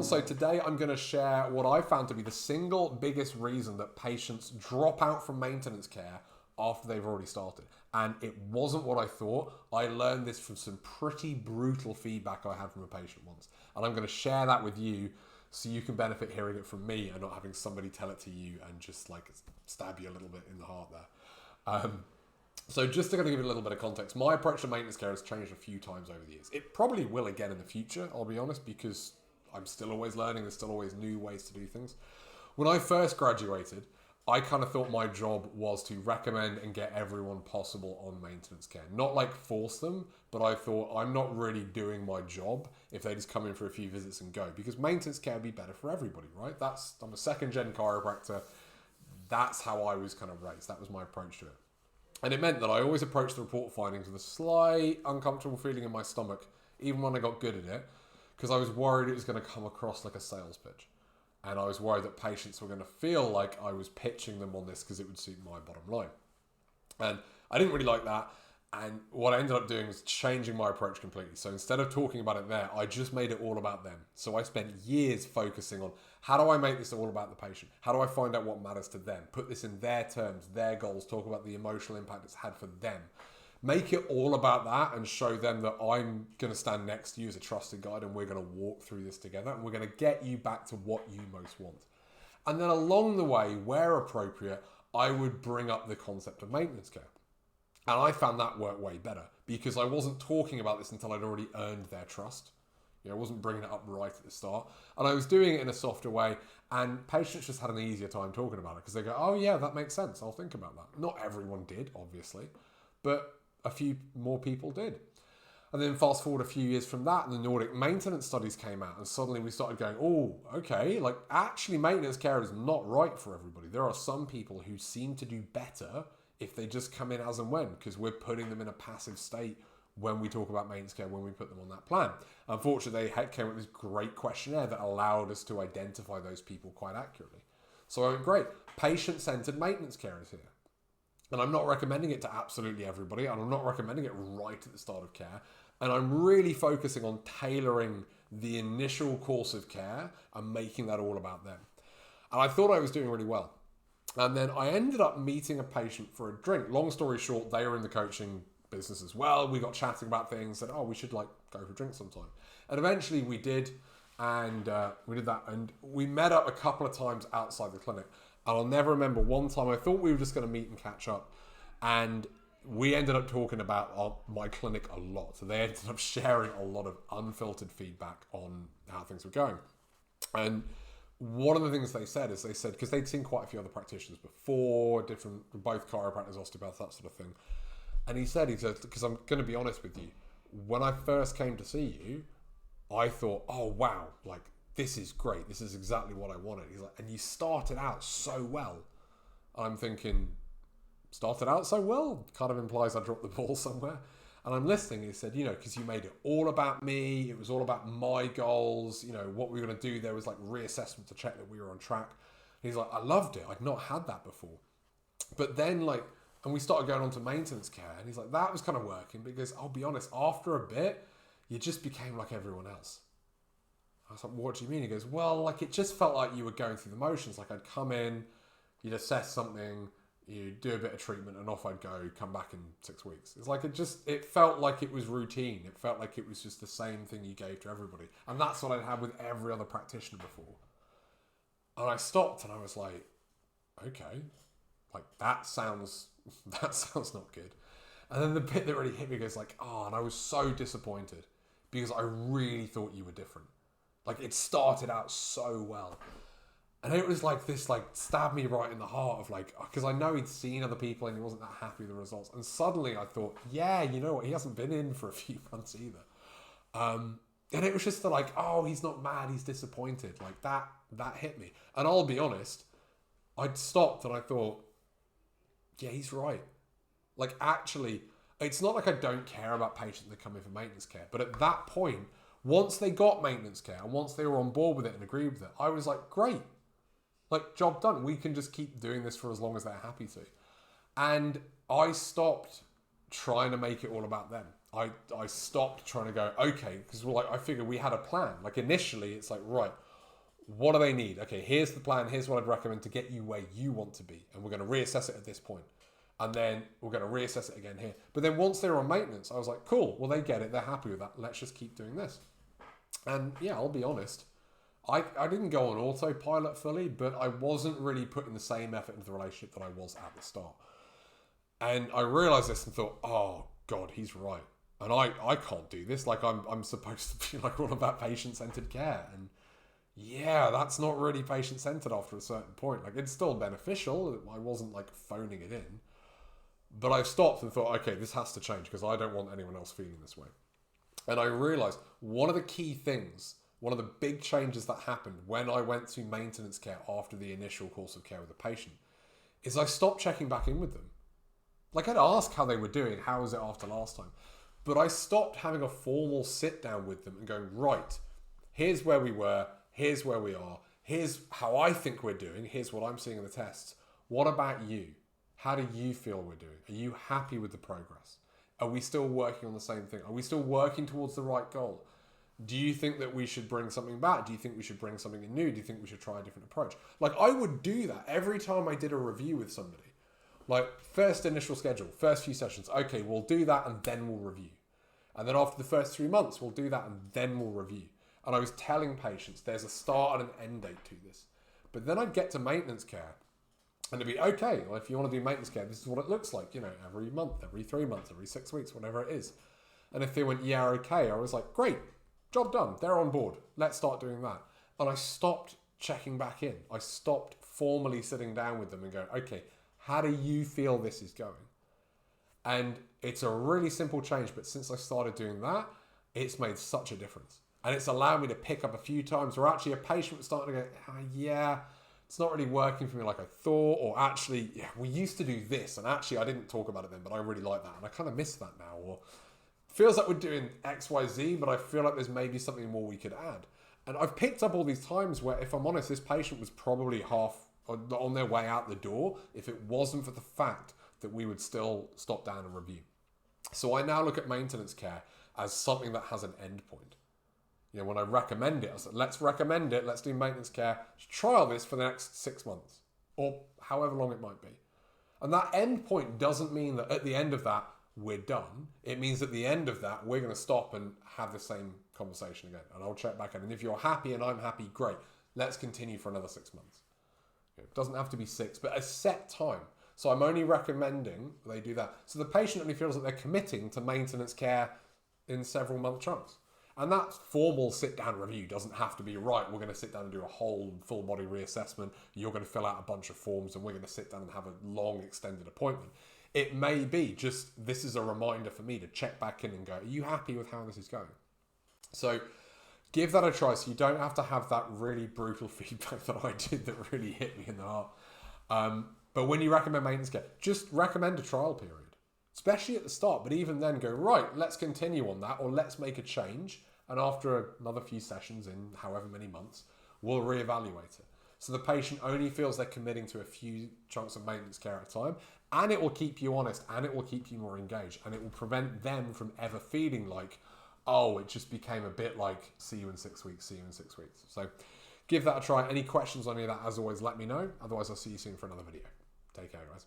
So today I'm going to share what I found to be the single biggest reason that patients drop out from maintenance care after they've already started. And it wasn't what I thought. I learned this from some pretty brutal feedback I had from a patient once. And I'm going to share that with you so you can benefit hearing it from me and not having somebody tell it to you and just like stab you a little bit in the heart there. So just to kind of give it a little bit of context, my approach to maintenance care has changed a few times over the years. It probably will again in the future, I'll be honest, because I'm still always learning. There's still always new ways to do things. When I first graduated, I kind of thought my job was to recommend and get everyone possible on maintenance care. Not like force them, but I thought I'm not really doing my job if they just come in for a few visits and go, because maintenance care would be better for everybody, right? I'm a second gen chiropractor. That's how I was kind of raised. That was my approach to it. And it meant that I always approached the report findings with a slight uncomfortable feeling in my stomach, even when I got good at it, because I was worried it was going to come across like a sales pitch. And I was worried that patients were going to feel like I was pitching them on this because it would suit my bottom line. And I didn't really like that. And what I ended up doing was changing my approach completely. So instead of talking about it there, I just made it all about them. So I spent years focusing on how do I make this all about the patient? How do I find out what matters to them? Put this in their terms, their goals, talk about the emotional impact it's had for them. Make it all about that and show them that I'm going to stand next to you as a trusted guide and we're going to walk through this together and we're going to get you back to what you most want. And then along the way, where appropriate, I would bring up the concept of maintenance care. And I found that worked way better because I wasn't talking about this until I'd already earned their trust. I wasn't bringing it up right at the start. And I was doing it in a softer way. And patients just had an easier time talking about it because they go, oh yeah, that makes sense. I'll think about that. Not everyone did, obviously, but a few more people did. And then fast forward a few years from that, and the Nordic maintenance studies came out, and suddenly we started going, oh, okay, like actually maintenance care is not right for everybody. There are some people who seem to do better if they just come in as and when, because we're putting them in a passive state when we talk about maintenance care, when we put them on that plan. Unfortunately, they came up with this great questionnaire that allowed us to identify those people quite accurately. So I went, great, patient-centered maintenance care is here. And I'm not recommending it to absolutely everybody, and I'm not recommending it right at the start of care. And I'm really focusing on tailoring the initial course of care and making that all about them. And I thought I was doing really well. And then I ended up meeting a patient for a drink. Long story short, they were in the coaching business as well. We got chatting about things, said, oh, we should like go for a drink sometime. And eventually we did, and we did that. And we met up a couple of times outside the clinic. And I'll never remember one time I thought we were just going to meet and catch up. And we ended up talking about my clinic a lot. So they ended up sharing a lot of unfiltered feedback on how things were going. And one of the things they said, because they'd seen quite a few other practitioners before, both chiropractors, osteopaths, that sort of thing. And he said, because I'm going to be honest with you, when I first came to see you, I thought, oh, wow, like, this is great. This is exactly what I wanted. He's like, and you started out so well. I'm thinking, started out so well? Kind of implies I dropped the ball somewhere. And I'm listening. He said, because you made it all about me. It was all about my goals. What we were going to do there was like reassessment to check that we were on track. And he's like, I loved it. I'd not had that before. But then and we started going on to maintenance care. And he's like, that was kind of working because I'll be honest, after a bit, you just became like everyone else. I was like, what do you mean? He goes, well, like it just felt like you were going through the motions. Like I'd come in, you'd assess something, you'd do a bit of treatment and off I'd go, come back in 6 weeks. It's like, it felt like it was routine. It felt like it was just the same thing you gave to everybody. And that's what I'd had with every other practitioner before. And I stopped and I was like, okay, like that sounds not good. And then the bit that really hit me goes like, oh, and I was so disappointed because I really thought you were different. Like it started out so well. And it was like this, like stabbed me right in the heart of like, because I know he'd seen other people and he wasn't that happy with the results. And suddenly I thought, yeah, you know what? He hasn't been in for a few months either. And it was just like, oh, he's not mad. He's disappointed. Like that hit me. And I'll be honest, I'd stopped and I thought, yeah, he's right. Like actually, it's not like I don't care about patients that come in for maintenance care. But at that point, once they got maintenance care and once they were on board with it and agreed with it, I was like, great. Like, job done. We can just keep doing this for as long as they're happy to. And I stopped trying to make it all about them. I stopped trying to go, okay, because I figured we had a plan. Like, initially, it's like, right, What do they need? Okay, here's the plan. Here's what I'd recommend to get you where you want to be. And we're going to reassess it at this point. And then we're going to reassess it again here. But then once they were on maintenance, I was like, cool, well, they get it. They're happy with that. Let's just keep doing this. And yeah, I'll be honest. I didn't go on autopilot fully, but I wasn't really putting the same effort into the relationship that I was at the start. And I realized this and thought, oh, God, he's right. And I can't do this. Like, I'm supposed to be like all about patient-centered care. And yeah, that's not really patient-centered after a certain point. Like, it's still beneficial. I wasn't like phoning it in. But I stopped and thought, okay, this has to change because I don't want anyone else feeling this way. And I realized one of the key things, one of the big changes that happened when I went to maintenance care after the initial course of care with the patient is I stopped checking back in with them. Like, I'd ask how they were doing, how was it after last time? But I stopped having a formal sit down with them and going, right, here's where we were, here's where we are, here's how I think we're doing, here's what I'm seeing in the tests. What about you? How do you feel we're doing? Are you happy with the progress? Are we still working on the same thing? Are we still working towards the right goal? Do you think that we should bring something back? Do you think we should bring something new? Do you think we should try a different approach? Like, I would do that every time I did a review with somebody. Like, first initial schedule, first few sessions. Okay, we'll do that and then we'll review. And then after the first 3 months, we'll do that and then we'll review. And I was telling patients there's a start and an end date to this. But then I'd get to maintenance care and it'd be, okay, well, if you want to do maintenance care, this is what it looks like, you know, every month, every 3 months, every 6 weeks, whatever it is. And if they went, yeah, okay, I was like, great, job done. They're on board. Let's start doing that. And I stopped checking back in. I stopped formally sitting down with them and going, okay, how do you feel this is going? And it's a really simple change, but since I started doing that, it's made such a difference. And it's allowed me to pick up a few times where actually a patient was starting to go, yeah, it's not really working for me like I thought, or actually, yeah, we used to do this, and actually I didn't talk about it then, but I really like that, and I kind of miss that now, or feels like we're doing X, Y, Z, but I feel like there's maybe something more we could add. And I've picked up all these times where, if I'm honest, this patient was probably half on their way out the door if it wasn't for the fact that we would still stop down and review. So I now look at maintenance care as something that has an end point. You know, when I recommend it, I said, let's recommend it, let's do maintenance care, trial this for the next 6 months, or however long it might be. And that end point doesn't mean that at the end of that, we're done. It means at the end of that, we're going to stop and have the same conversation again. And I'll check back in. And if you're happy and I'm happy, great. Let's continue for another 6 months. It doesn't have to be 6, but a set time. So I'm only recommending they do that. So the patient only feels that they're committing to maintenance care in several month chunks. And that formal sit-down review doesn't have to be, right, we're going to sit down and do a whole full-body reassessment. You're going to fill out a bunch of forms and we're going to sit down and have a long, extended appointment. It may be just, this is a reminder for me to check back in and go, are you happy with how this is going? So give that a try. So you don't have to have that really brutal feedback that I did that really hit me in the heart. But when you recommend maintenance care, just recommend a trial period, especially at the start. But even then go, right, let's continue on that, or let's make a change. And after another few sessions in however many months, we'll reevaluate it. So the patient only feels they're committing to a few chunks of maintenance care at a time, and it will keep you honest, and it will keep you more engaged, and it will prevent them from ever feeling like, oh, it just became a bit like, see you in 6 weeks, see you in 6 weeks. So give that a try. Any questions on any of that, as always, let me know. Otherwise, I'll see you soon for another video. Take care, guys.